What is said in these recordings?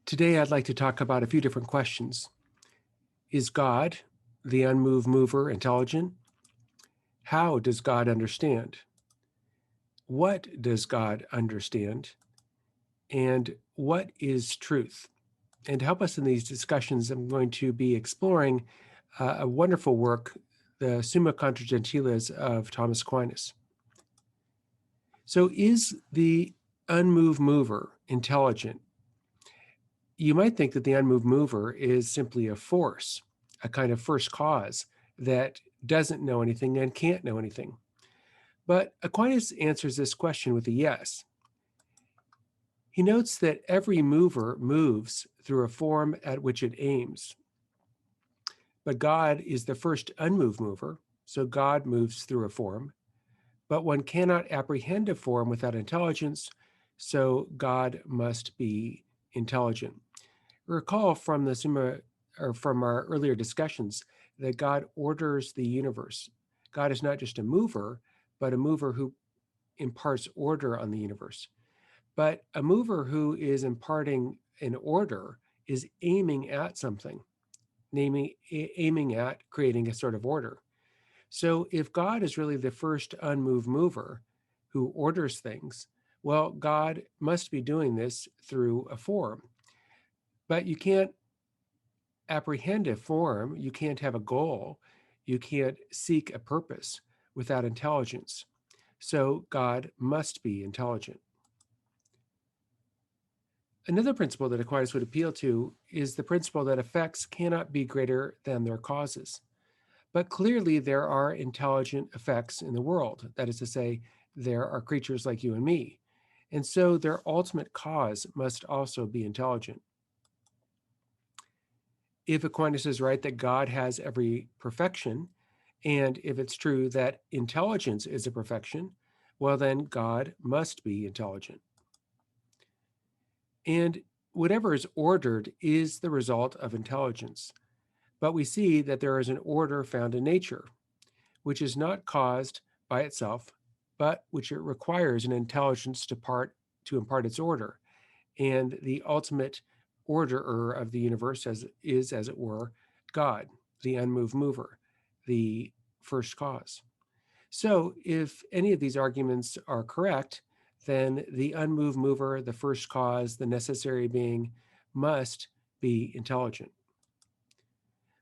Today, I'd like to talk about a few different questions. Is God, the unmoved mover, intelligent? How does God understand? What does God understand? And what is truth? And to help us in these discussions, I'm going to be exploring a wonderful work, the Summa Contra Gentiles of Thomas Aquinas. So, is the unmoved mover intelligent? You might think that the unmoved mover is simply a force, a kind of first cause that doesn't know anything and can't know anything. But Aquinas answers this question with a yes. He notes that every mover moves through a form at which it aims. But God is the first unmoved mover, so God moves through a form. But one cannot apprehend a form without intelligence, so God must be intelligent. Recall from the Summa, or from our earlier discussions, that God orders the universe. God is not just a mover, but a mover who imparts order on the universe. But a mover who is imparting an order is aiming at something, namely aiming at creating a sort of order. So if God is really the first unmoved mover who orders things, well, God must be doing this through a form. But you can't apprehend a form, you can't have a goal, you can't seek a purpose without intelligence. So God must be intelligent. Another principle that Aquinas would appeal to is the principle that effects cannot be greater than their causes. But clearly, there are intelligent effects in the world. That is to say, there are creatures like you and me. And so their ultimate cause must also be intelligent. If Aquinas is right that God has every perfection, and if it's true that intelligence is a perfection, well, then God must be intelligent. And whatever is ordered is the result of intelligence. But we see that there is an order found in nature, which is not caused by itself, but which it requires an intelligence to impart its order. And the ultimate orderer of the universe is, as it were, God, the unmoved mover, the first cause. So if any of these arguments are correct, then the unmoved mover, the first cause, the necessary being, must be intelligent.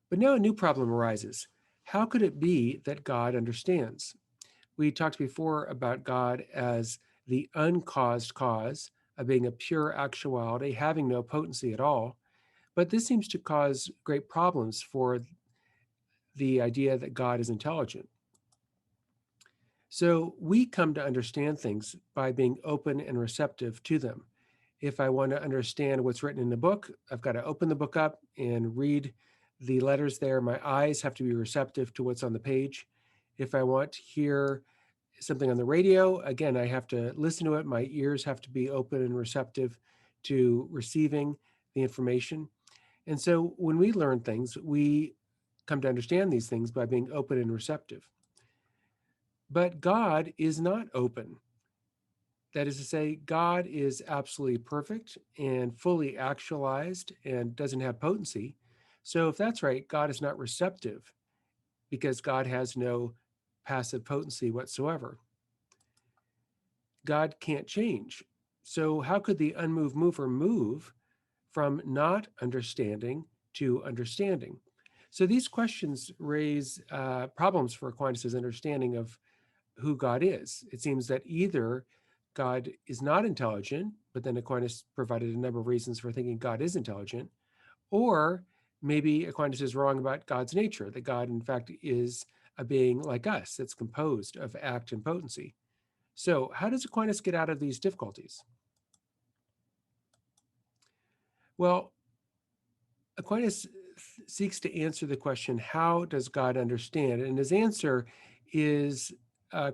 But now a new problem arises. How could it be that God understands? We talked before about God as the uncaused cause, of being a pure actuality, having no potency at all. But this seems to cause great problems for the idea that God is intelligent. So we come to understand things by being open and receptive to them. If I want to understand what's written in the book, I've got to open the book up and read the letters there. My eyes have to be receptive to what's on the page. If I want to hear something on the radio, again, I have to listen to it. My ears have to be open and receptive to receiving the information. And so when we learn things, we come to understand these things by being open and receptive. But God is not open. That is to say, God is absolutely perfect and fully actualized and doesn't have potency. So if that's right, God is not receptive because God has no passive potency whatsoever. God can't change. So how could the unmoved mover move from not understanding to understanding? So these questions raise problems for Aquinas' understanding of who God is. It seems that either God is not intelligent, but then Aquinas provided a number of reasons for thinking God is intelligent, or maybe Aquinas is wrong about God's nature, that God, in fact, is a being like us that's composed of act and potency. So, how does Aquinas get out of these difficulties? Well, Aquinas seeks to answer the question, how does God understand? And his answer is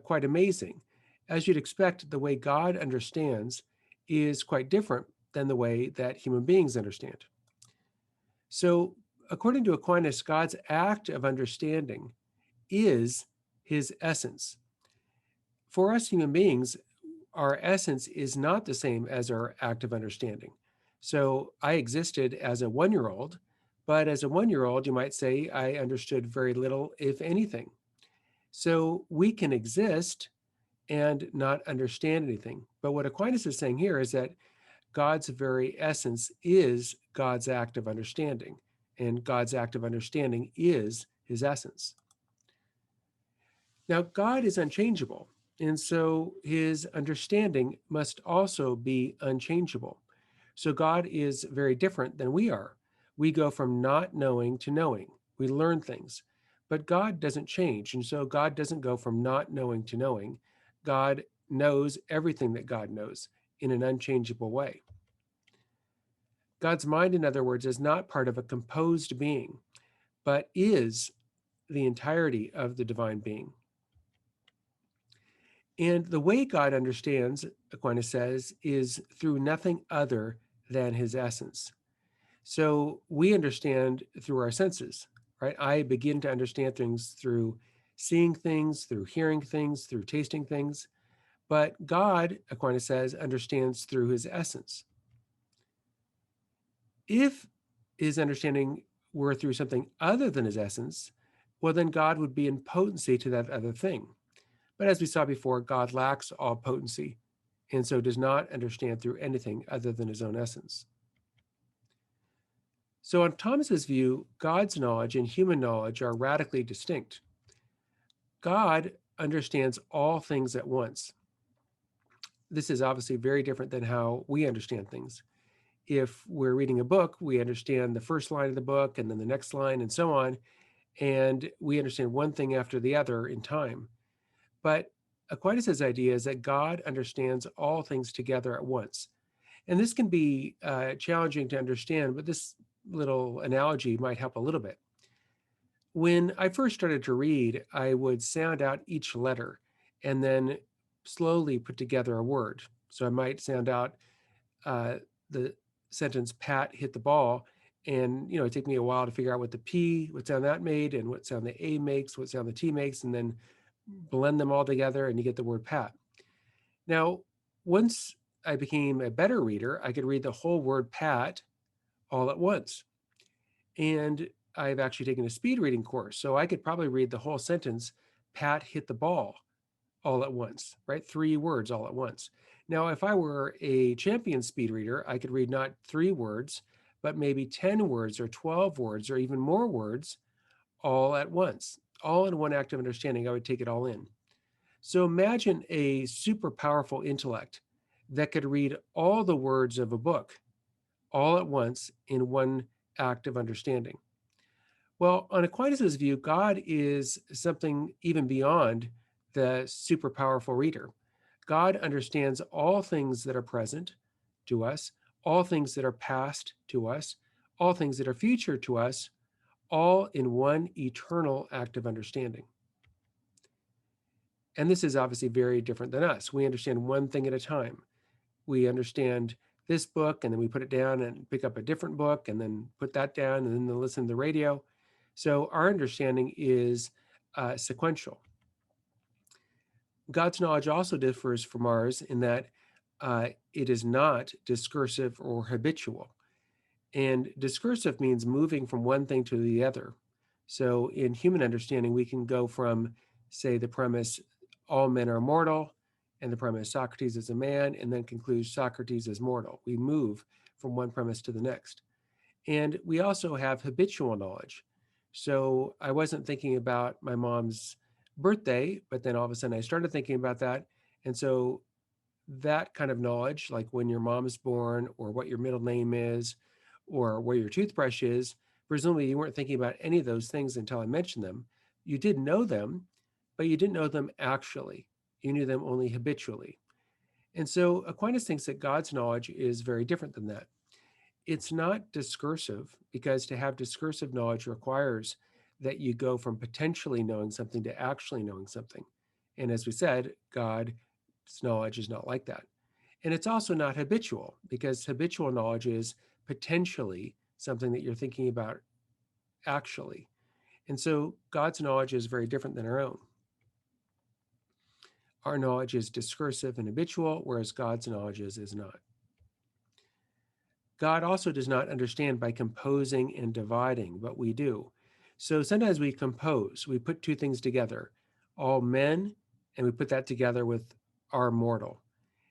quite amazing. As you'd expect, the way God understands is quite different than the way that human beings understand. So, according to Aquinas, God's act of understanding is his essence. For us human beings, our essence is not the same as our act of understanding. So I existed as a 1-year-old, but as a 1-year-old, you might say I understood very little, if anything. So we can exist and not understand anything. But what Aquinas is saying here is that God's very essence is God's act of understanding, and God's act of understanding is his essence. Now, God is unchangeable, and so his understanding must also be unchangeable. So God is very different than we are. We go from not knowing to knowing. We learn things, but God doesn't change. And so God doesn't go from not knowing to knowing. God knows everything that God knows in an unchangeable way. God's mind, in other words, is not part of a composed being, but is the entirety of the divine being. And the way God understands, Aquinas says, is through nothing other than his essence. So we understand through our senses, right? I begin to understand things through seeing things, through hearing things, through tasting things. But God, Aquinas says, understands through his essence. If his understanding were through something other than his essence, well, then God would be in potency to that other thing. But as we saw before, God lacks all potency, and so does not understand through anything other than his own essence. So on Thomas's view, God's knowledge and human knowledge are radically distinct. God understands all things at once. This is obviously very different than how we understand things. If we're reading a book, we understand the first line of the book and then the next line and so on, and we understand one thing after the other in time. But Aquinas' idea is that God understands all things together at once. And this can be challenging to understand, but this little analogy might help a little bit. When I first started to read, I would sound out each letter and then slowly put together a word. So I might sound out the sentence, Pat hit the ball. And, it took me a while to figure out what the P, what sound that made, and what sound the A makes, what sound the T makes, and then blend them all together and you get the word Pat. Now, once I became a better reader, I could read the whole word Pat all at once. And I've actually taken a speed reading course, so I could probably read the whole sentence, Pat hit the ball, all at once, right? 3 words all at once. Now, if I were a champion speed reader, I could read not 3 words, but maybe 10 words or 12 words or even more words all at once, all in one act of understanding. I would take it all in. So imagine a super powerful intellect that could read all the words of a book all at once in one act of understanding. Well, on Aquinas' view, God is something even beyond the super powerful reader. God understands all things that are present to us, all things that are past to us, all things that are future to us, all in one eternal act of understanding. And this is obviously very different than us. We understand one thing at a time. We understand this book, and then we put it down and pick up a different book, and then put that down, and then listen to the radio. So our understanding is sequential. God's knowledge also differs from ours in that it is not discursive or habitual. And discursive means moving from one thing to the other. So in human understanding, we can go from, say, the premise, all men are mortal, and the premise, Socrates is a man, and then conclude Socrates is mortal. We move from one premise to the next. And we also have habitual knowledge. So I wasn't thinking about my mom's birthday, but then all of a sudden I started thinking about that. And so that kind of knowledge, like when your mom is born or what your middle name is or where your toothbrush is, presumably you weren't thinking about any of those things until I mentioned them. You did know them, but you didn't know them actually. You knew them only habitually. And so Aquinas thinks that God's knowledge is very different than that. It's not discursive, because to have discursive knowledge requires that you go from potentially knowing something to actually knowing something. And as we said, God's knowledge is not like that. And it's also not habitual, because habitual knowledge is potentially something that you're thinking about actually. And so God's knowledge is very different than our own. Our knowledge is discursive and habitual, whereas God's knowledge is not. God also does not understand by composing and dividing, but we do. So sometimes we compose, we put two things together, all men, and we put that together with our mortal.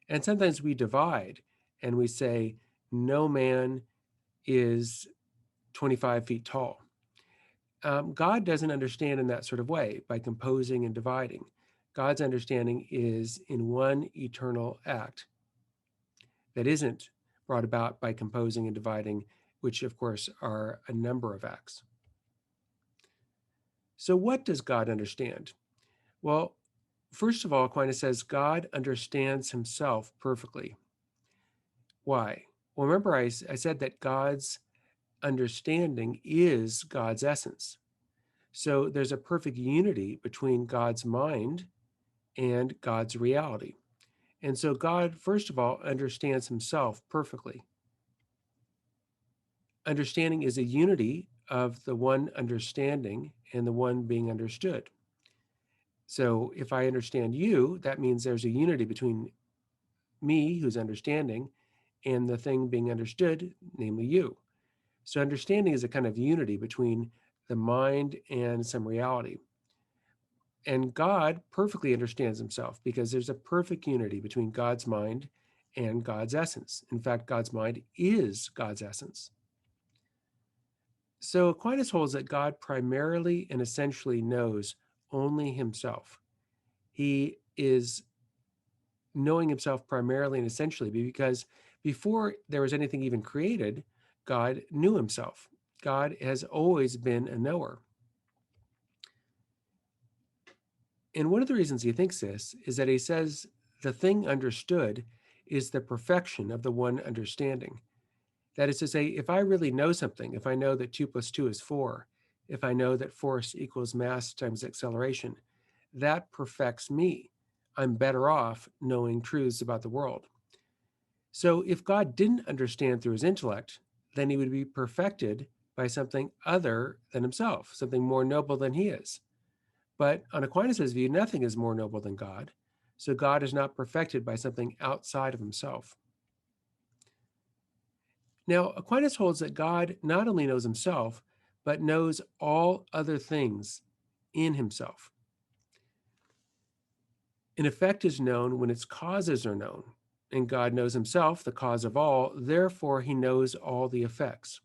And sometimes we divide and we say, no man is 25 feet tall. God doesn't understand in that sort of way by composing and dividing. God's understanding is in one eternal act that isn't brought about by composing and dividing, which of course are a number of acts. So what does God understand? Well, first of all, Aquinas says God understands himself perfectly. Why? Well, remember I said that God's understanding is God's essence. So there's a perfect unity between God's mind and God's reality. And so God, first of all, understands himself perfectly. Understanding is a unity of the one understanding and the one being understood. So if I understand you, that means there's a unity between me, who's understanding, and the thing being understood, namely you. So understanding is a kind of unity between the mind and some reality. And God perfectly understands himself because there's a perfect unity between God's mind and God's essence. In fact, God's mind is God's essence. So Aquinas holds that God primarily and essentially knows only himself. He is knowing himself primarily and essentially because before there was anything even created, God knew himself. God has always been a knower. And one of the reasons he thinks this is that he says the thing understood is the perfection of the one understanding. That is to say, if I really know something, if I know that 2 + 2 is 4, if I know that force equals mass times acceleration, that perfects me. I'm better off knowing truths about the world. So if God didn't understand through his intellect, then he would be perfected by something other than himself, something more noble than he is. But on Aquinas' view, nothing is more noble than God. So God is not perfected by something outside of himself. Now, Aquinas holds that God not only knows himself, but knows all other things in himself. An effect is known when its causes are known, and God knows himself, the cause of all, therefore he knows all the effects.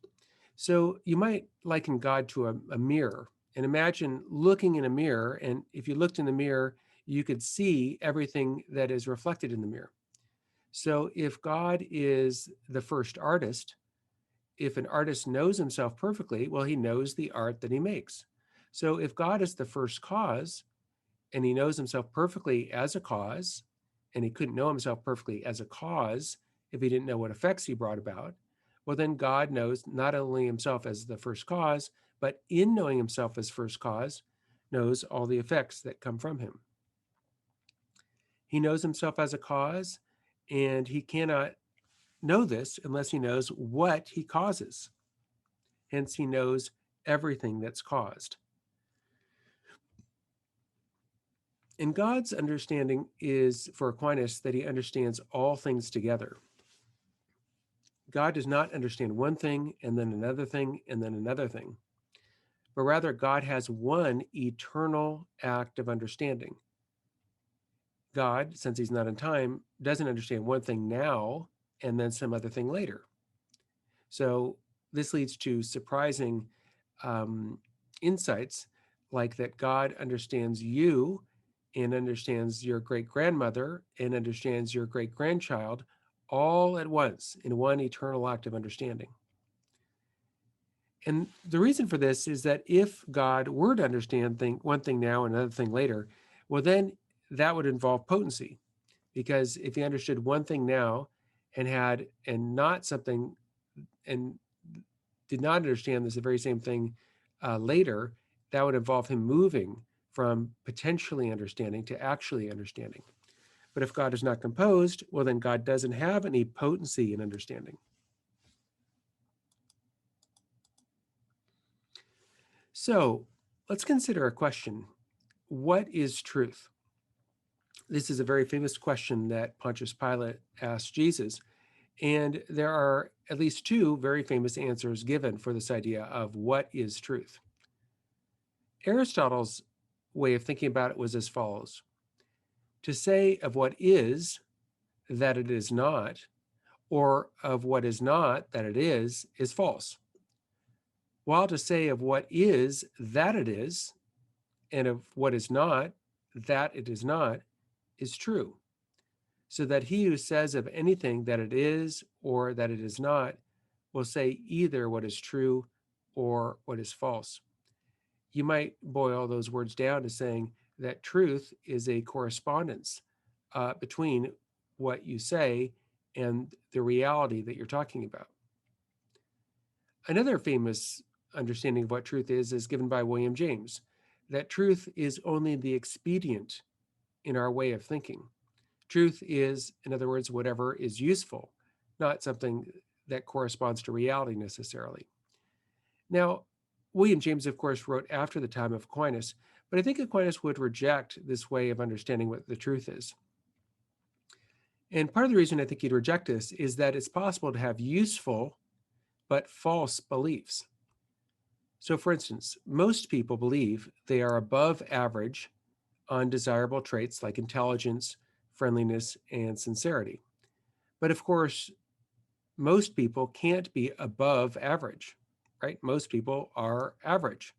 So you might liken God to a mirror, and imagine looking in a mirror, and if you looked in the mirror, you could see everything that is reflected in the mirror. So if God is the first artist, if an artist knows himself perfectly, well, he knows the art that he makes. So if God is the first cause and he knows himself perfectly as a cause, and he couldn't know himself perfectly as a cause if he didn't know what effects he brought about, well, then God knows not only himself as the first cause, but in knowing himself as first cause, knows all the effects that come from him. He knows himself as a cause, and he cannot know this unless he knows what he causes. Hence, he knows everything that's caused. And God's understanding is, for Aquinas, that he understands all things together. God does not understand one thing and then another thing and then another thing, but rather God has one eternal act of understanding. God, since he's not in time, doesn't understand one thing now and then some other thing later. So this leads to surprising insights, like that God understands you and understands your great-grandmother and understands your great-grandchild all at once in one eternal act of understanding. And the reason for this is that if God were to understand one thing now and another thing later, well, then that would involve potency. Because if he understood one thing now and not something and did not understand this the very same thing later, that would involve him moving from potentially understanding to actually understanding. But if God is not composed, well, then God doesn't have any potency in understanding. So let's consider a question. What is truth? This is a very famous question that Pontius Pilate asked Jesus. And there are at least two very famous answers given for this idea of what is truth. Aristotle's way of thinking about it was as follows: to say of what is that it is not, or of what is not that it is false. While to say of what is that it is, and of what is not that it is not, is true. So that he who says of anything that it is or that it is not will say either what is true or what is false. You might boil those words down to saying that truth is a correspondence between what you say and the reality that you're talking about. Another famous understanding of what truth is given by William James, that truth is only the expedient in our way of thinking. Truth is, in other words, whatever is useful, not something that corresponds to reality necessarily. Now, William James, of course, wrote after the time of Aquinas, but I think Aquinas would reject this way of understanding what the truth is. And part of the reason I think he'd reject this is that it's possible to have useful but false beliefs. So, for instance, most people believe they are above average on desirable traits like intelligence, friendliness, and sincerity. But of course, most people can't be above average, right? Most people are average.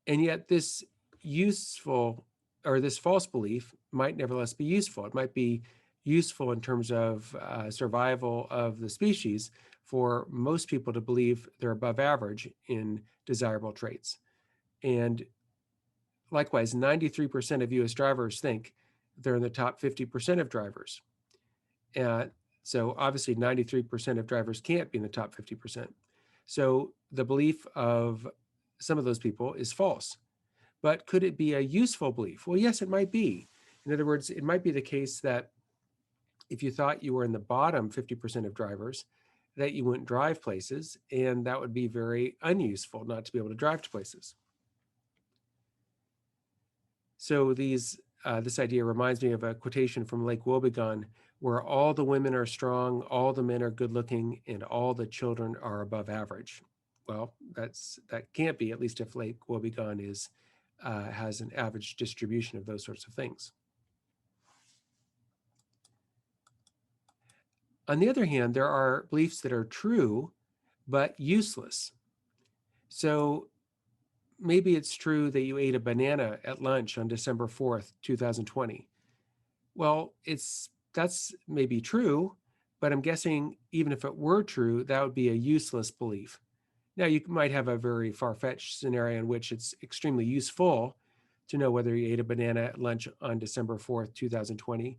And yet this useful or this false belief might nevertheless be useful. It might be useful in terms of survival of the species for most people to believe they're above average in desirable traits. And likewise, 93% of US drivers think they're in the top 50% of drivers. So obviously 93% of drivers can't be in the top 50%. So the belief of some of those people is false. But could it be a useful belief? Well, yes, it might be. In other words, it might be the case that if you thought you were in the bottom 50% of drivers, that you wouldn't drive places, and that would be very unuseful not to be able to drive to places. So this idea reminds me of a quotation from Lake Wobegon, where all the women are strong, all the men are good looking, and all the children are above average. Well, that can't be, at least if Lake Wobegon has an average distribution of those sorts of things. On the other hand, there are beliefs that are true, but useless. So maybe it's true that you ate a banana at lunch on December 4th, 2020. Well, that's maybe true, but I'm guessing even if it were true, that would be a useless belief. Now, you might have a very far-fetched scenario in which it's extremely useful to know whether you ate a banana at lunch on December 4th, 2020.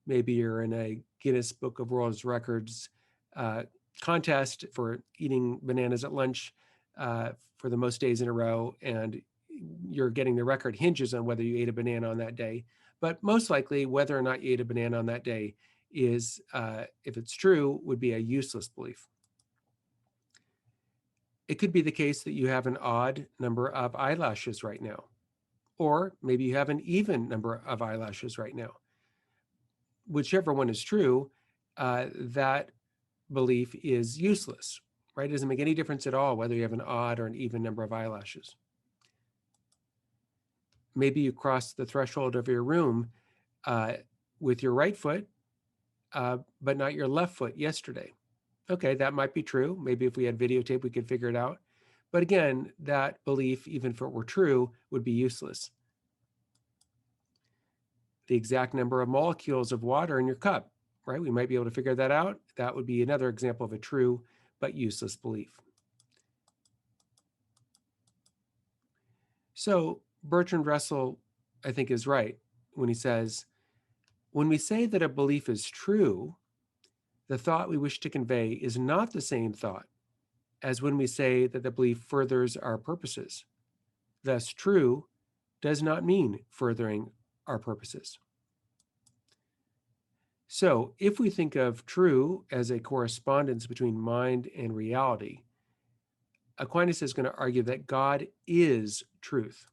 Maybe you're in a Guinness Book of World Records contest for eating bananas at lunch for the most days in a row, and you're getting the record hinges on whether you ate a banana on that day. But most likely, whether or not you ate a banana on that day is, if it's true, would be a useless belief. It could be the case that you have an odd number of eyelashes right now, or maybe you have an even number of eyelashes right now. Whichever one is true, that belief is useless, right? It doesn't make any difference at all whether you have an odd or an even number of eyelashes. Maybe you crossed the threshold of your room with your right foot, but not your left foot yesterday. Okay, that might be true. Maybe if we had videotape, we could figure it out. But again, that belief, even if it were true, would be useless. The exact number of molecules of water in your cup, right? We might be able to figure that out. That would be another example of a true but useless belief. So Bertrand Russell, I think, is right when he says, when we say that a belief is true, the thought we wish to convey is not the same thought as when we say that the belief furthers our purposes. Thus, true does not mean furthering our purposes. So if we think of true as a correspondence between mind and reality, Aquinas is going to argue that God is truth.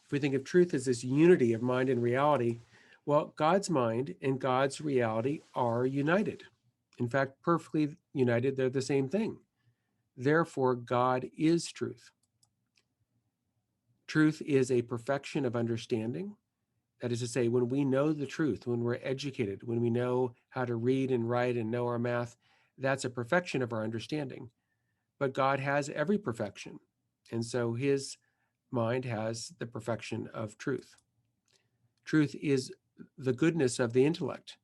If we think of truth as this unity of mind and reality, Well, God's mind and God's reality are united. In fact, perfectly united, they're the same thing. Therefore, God is truth. Truth is a perfection of understanding. That is to say, when we know the truth, when we're educated, when we know how to read and write and know our math, that's a perfection of our understanding. But God has every perfection. And so his mind has the perfection of truth. Truth is the goodness of the intellect,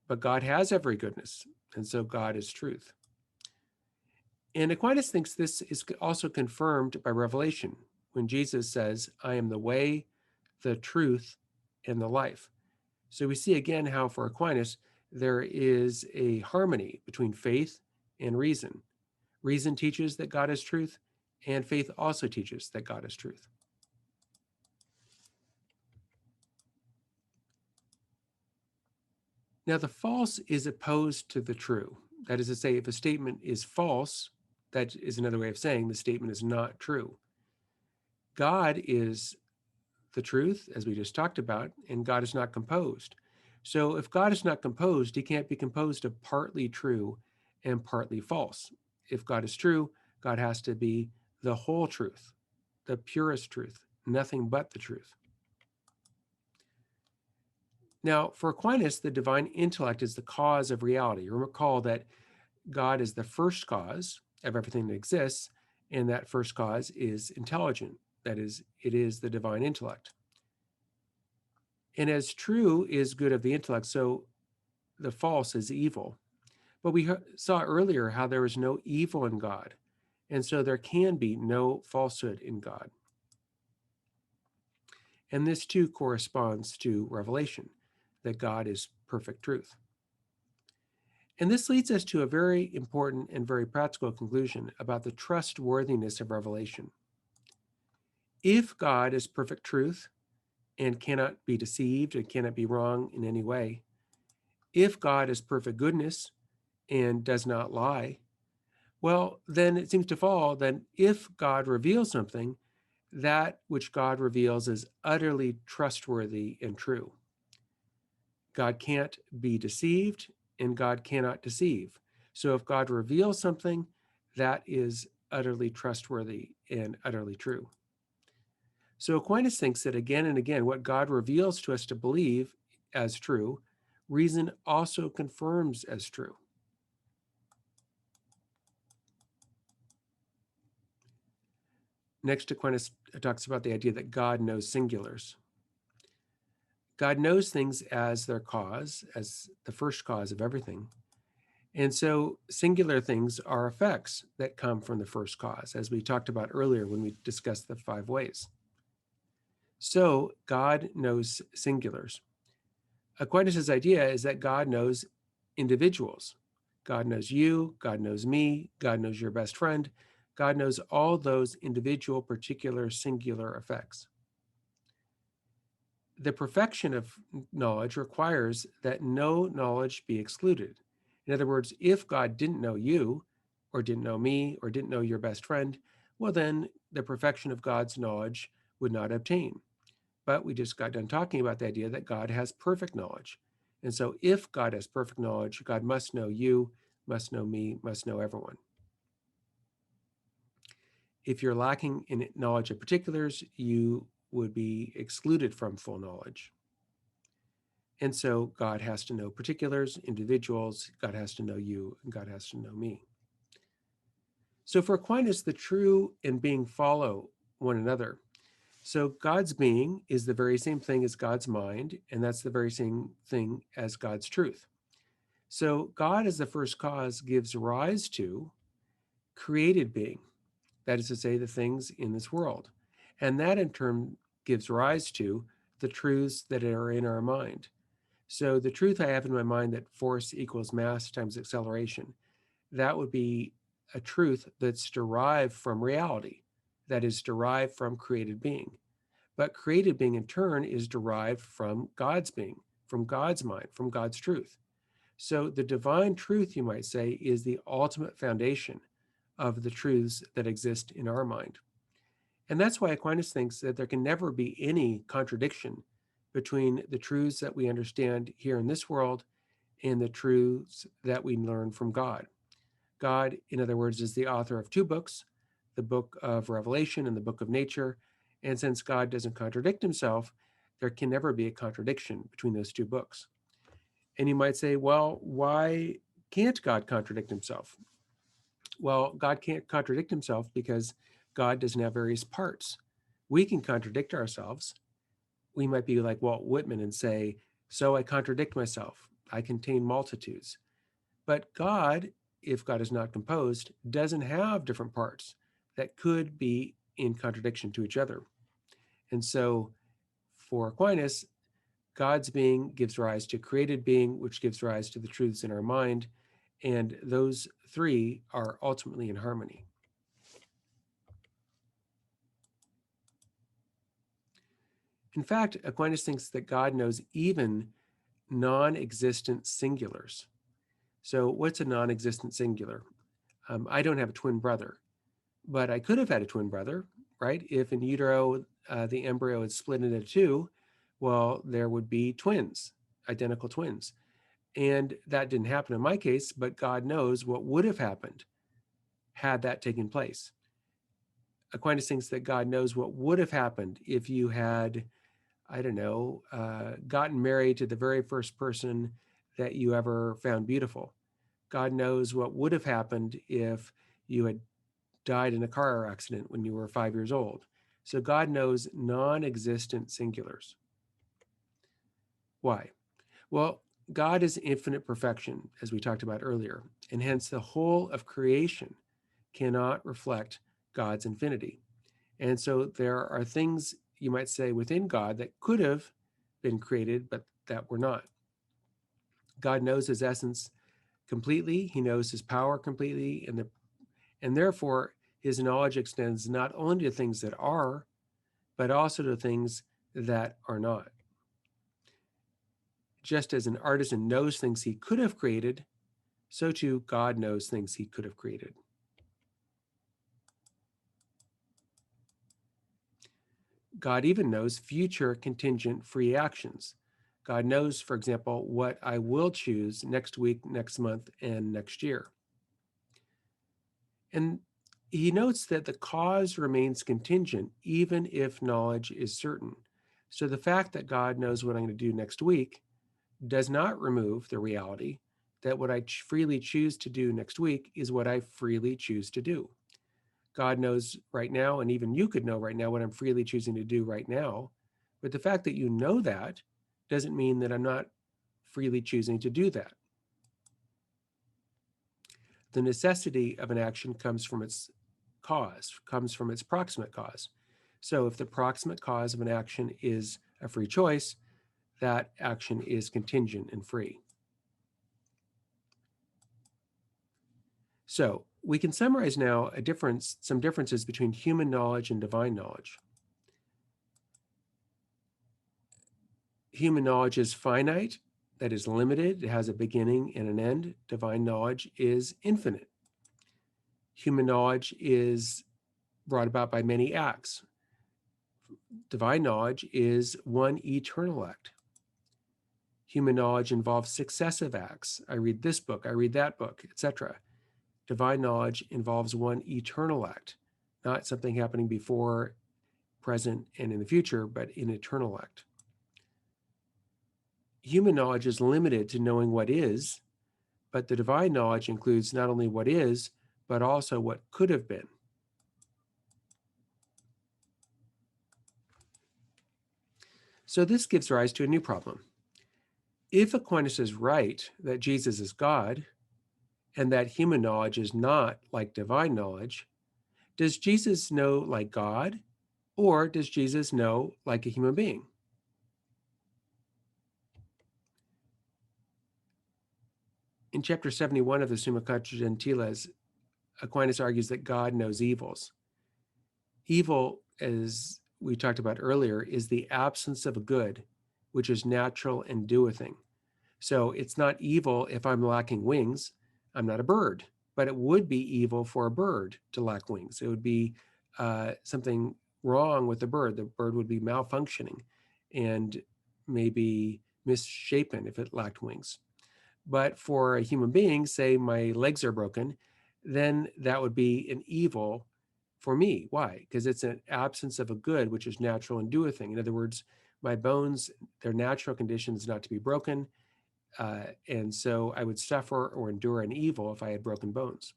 but God has every goodness. And so God is truth. And Aquinas thinks this is also confirmed by Revelation when Jesus says, I am the way, the truth, and the life. So we see again how for Aquinas, there is a harmony between faith and reason. Reason teaches that God is truth, and faith also teaches that God is truth. Now, the false is opposed to the true. That is to say, if a statement is false, that is another way of saying the statement is not true. God is the truth, as we just talked about, and God is not composed. So if God is not composed, he can't be composed of partly true and partly false. If God is true, God has to be the whole truth, the purest truth, nothing but the truth. Now, for Aquinas, the divine intellect is the cause of reality. Recall that God is the first cause of everything that exists, and that first cause is intelligent. That is, it is the divine intellect. And as true is good of the intellect, so the false is evil. But we saw earlier how there is no evil in God, and so there can be no falsehood in God. And this too corresponds to Revelation, that God is perfect truth. And this leads us to a very important and very practical conclusion about the trustworthiness of Revelation. If God is perfect truth and cannot be deceived and cannot be wrong in any way, if God is perfect goodness and does not lie, well, then it seems to follow that if God reveals something, that which God reveals is utterly trustworthy and true. God can't be deceived and God cannot deceive. So if God reveals something, that is utterly trustworthy and utterly true. So Aquinas thinks that again and again, what God reveals to us to believe as true, reason also confirms as true. Next, Aquinas talks about the idea that God knows singulars. God knows things as their cause, as the first cause of everything. And so singular things are effects that come from the first cause, as we talked about earlier when we discussed the 5 ways. So God knows singulars. Aquinas' idea is that God knows individuals. God knows you, God knows me, God knows your best friend. God knows all those individual, particular, singular effects. The perfection of knowledge requires that no knowledge be excluded. In other words, if God didn't know you, or didn't know me, or didn't know your best friend, well, then the perfection of God's knowledge would not obtain. But we just got done talking about the idea that God has perfect knowledge. And so if God has perfect knowledge, God must know you, must know me, must know everyone. If you're lacking in knowledge of particulars, you would be excluded from full knowledge. And so God has to know particulars, individuals, God has to know you, and God has to know me. So for Aquinas, the true and being follow one another. So God's being is the very same thing as God's mind, and that's the very same thing as God's truth. So God as the first cause gives rise to created being, that is to say, the things in this world. And that in turn gives rise to the truths that are in our mind. So the truth I have in my mind that force equals mass times acceleration, that would be a truth that's derived from reality, that is derived from created being. But created being in turn is derived from God's being, from God's mind, from God's truth. So the divine truth, you might say, is the ultimate foundation of the truths that exist in our mind. And that's why Aquinas thinks that there can never be any contradiction between the truths that we understand here in this world and the truths that we learn from God. God, in other words, is the author of two books, the book of Revelation and the book of nature. And since God doesn't contradict himself, there can never be a contradiction between those two books. And you might say, well, why can't God contradict himself? Well, God can't contradict himself because God doesn't have various parts. We can contradict ourselves. We might be like Walt Whitman and say, so I contradict myself. I contain multitudes. But God, if God is not composed, doesn't have different parts that could be in contradiction to each other. And so for Aquinas, God's being gives rise to created being, which gives rise to the truths in our mind. And those three are ultimately in harmony. In fact, Aquinas thinks that God knows even non-existent singulars. So what's a non-existent singular? I don't have a twin brother, but I could have had a twin brother, right? If in utero, the embryo is split into two, well, there would be twins, identical twins. And that didn't happen in my case, but God knows what would have happened had that taken place. Aquinas thinks that God knows what would have happened if you had, I don't know, gotten married to the very first person that you ever found beautiful. God knows what would have happened if you had died in a car accident when you were 5 years old. So God knows non-existent singulars. Why? Well, God is infinite perfection, as we talked about earlier, and hence the whole of creation cannot reflect God's infinity. And so there are things, you might say, within God that could have been created, but that were not. God knows his essence completely. He knows his power completely, and therefore his knowledge extends not only to things that are, but also to things that are not. Just as an artisan knows things he could have created, so too God knows things he could have created. God even knows future contingent free actions. God knows, for example, what I will choose next week, next month, and next year. And he notes that the cause remains contingent even if knowledge is certain. So the fact that God knows what I'm going to do next week does not remove the reality that what I freely choose to do next week is what I freely choose to do. God knows right now, and even you could know right now what I'm freely choosing to do right now. But the fact that you know that doesn't mean that I'm not freely choosing to do that. The necessity of an action comes from its cause, comes from its proximate cause. So if the proximate cause of an action is a free choice, that action is contingent and free. So we can summarize now some differences between human knowledge and divine knowledge. Human knowledge is finite, that is limited, it has a beginning and an end. Divine knowledge is infinite. Human knowledge is brought about by many acts. Divine knowledge is one eternal act. Human knowledge involves successive acts. I read this book, I read that book, etc. Divine knowledge involves one eternal act, not something happening before, present, and in the future, but an eternal act. Human knowledge is limited to knowing what is, but the divine knowledge includes not only what is, but also what could have been. So this gives rise to a new problem. If Aquinas is right that Jesus is God, and that human knowledge is not like divine knowledge, does Jesus know like God, or does Jesus know like a human being? In chapter 71 of the Summa Contra Gentiles, Aquinas argues that God knows evils. Evil, as we talked about earlier, is the absence of a good, which is natural and do a thing. So it's not evil if I'm lacking wings. I'm not a bird, but it would be evil for a bird to lack wings. It would be something wrong with the bird. The bird would be malfunctioning. And may be misshapen if it lacked wings. But for a human being, say my legs are broken, then that would be an evil for me. Why? Because it's an absence of a good, which is natural and do a thing. In other words, my bones, their natural condition is not to be broken. And so I would suffer or endure an evil if I had broken bones.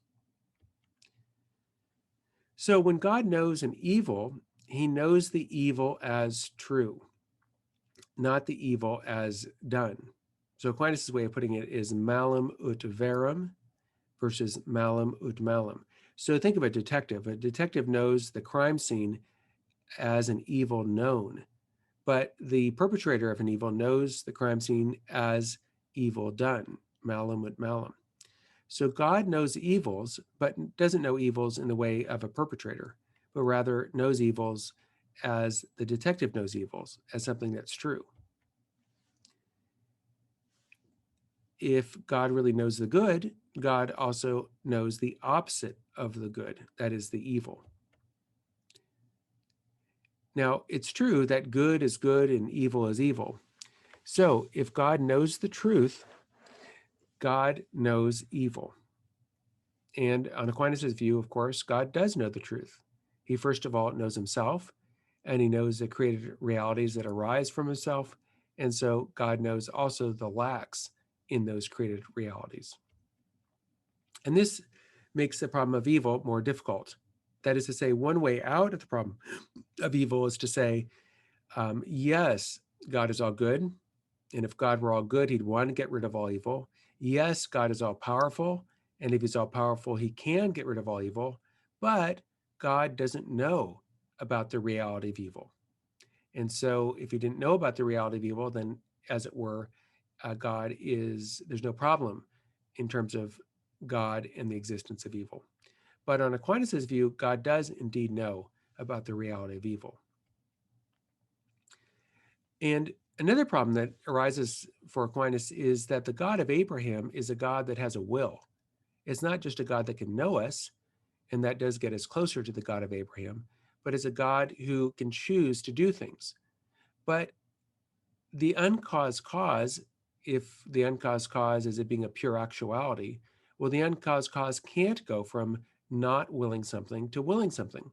So when God knows an evil, he knows the evil as true, not the evil as done. So Aquinas' way of putting it is malum ut verum versus malum ut malum. So think of a detective. A detective knows the crime scene as an evil known, but the perpetrator of an evil knows the crime scene as evil done, malum ut malum. So God knows evils, but doesn't know evils in the way of a perpetrator, but rather knows evils as the detective knows evils, as something that's true. If God really knows the good, God also knows the opposite of the good, that is the evil. Now, it's true that good is good and evil is evil. So if God knows the truth, God knows evil. And on Aquinas' view, of course, God does know the truth. He first of all knows himself, and he knows the created realities that arise from himself. And so God knows also the lacks in those created realities. And this makes the problem of evil more difficult. That is to say, one way out of the problem of evil is to say, yes, God is all good. And if God were all good, he'd want to get rid of all evil. Yes, God is all powerful. And if he's all powerful, he can get rid of all evil. But God doesn't know about the reality of evil. And so if he didn't know about the reality of evil, then as it were, there's no problem in terms of God and the existence of evil. But on Aquinas' view, God does indeed know about the reality of evil. And another problem that arises for Aquinas is that the God of Abraham is a God that has a will. It's not just a God that can know us, and that does get us closer to the God of Abraham, but it's a God who can choose to do things. But the uncaused cause, if the uncaused cause is it being a pure actuality, well, the uncaused cause can't go from not willing something to willing something.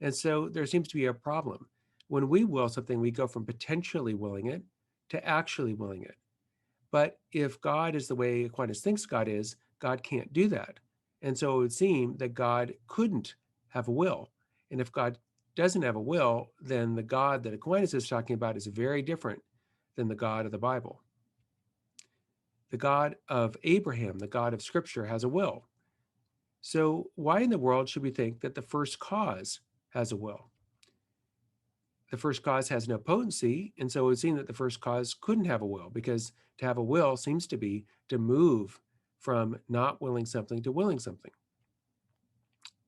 And so there seems to be a problem. When we will something, we go from potentially willing it to actually willing it. But if God is the way Aquinas thinks God is, God can't do that. And so it would seem that God couldn't have a will. And if God doesn't have a will, then the God that Aquinas is talking about is very different than the God of the Bible. The God of Abraham, the God of Scripture, has a will. So why in the world should we think that the first cause has a will? The first cause has no potency, and so it would seem that the first cause couldn't have a will, because to have a will seems to be to move from not willing something to willing something.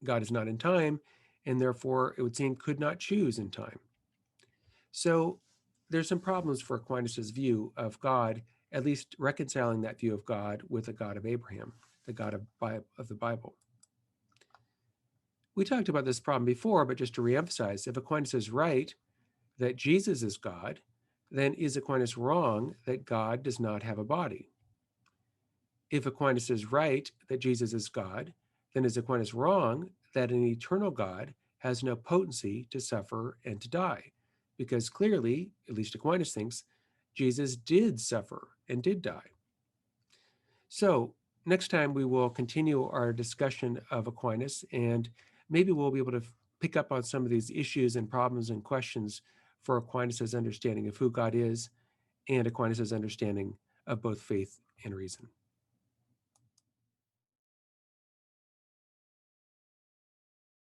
God is not in time, and therefore it would seem could not choose in time. So there's some problems for Aquinas' view of God, at least reconciling that view of God with the God of Abraham, the God of the Bible. We talked about this problem before, but just to reemphasize, if Aquinas is right that Jesus is God, then is Aquinas wrong that God does not have a body? If Aquinas is right that Jesus is God, then is Aquinas wrong that an eternal God has no potency to suffer and to die? Because clearly, at least Aquinas thinks, Jesus did suffer and did die. So next time we will continue our discussion of Aquinas, and maybe we'll be able to pick up on some of these issues and problems and questions for Aquinas' understanding of who God is and Aquinas' understanding of both faith and reason.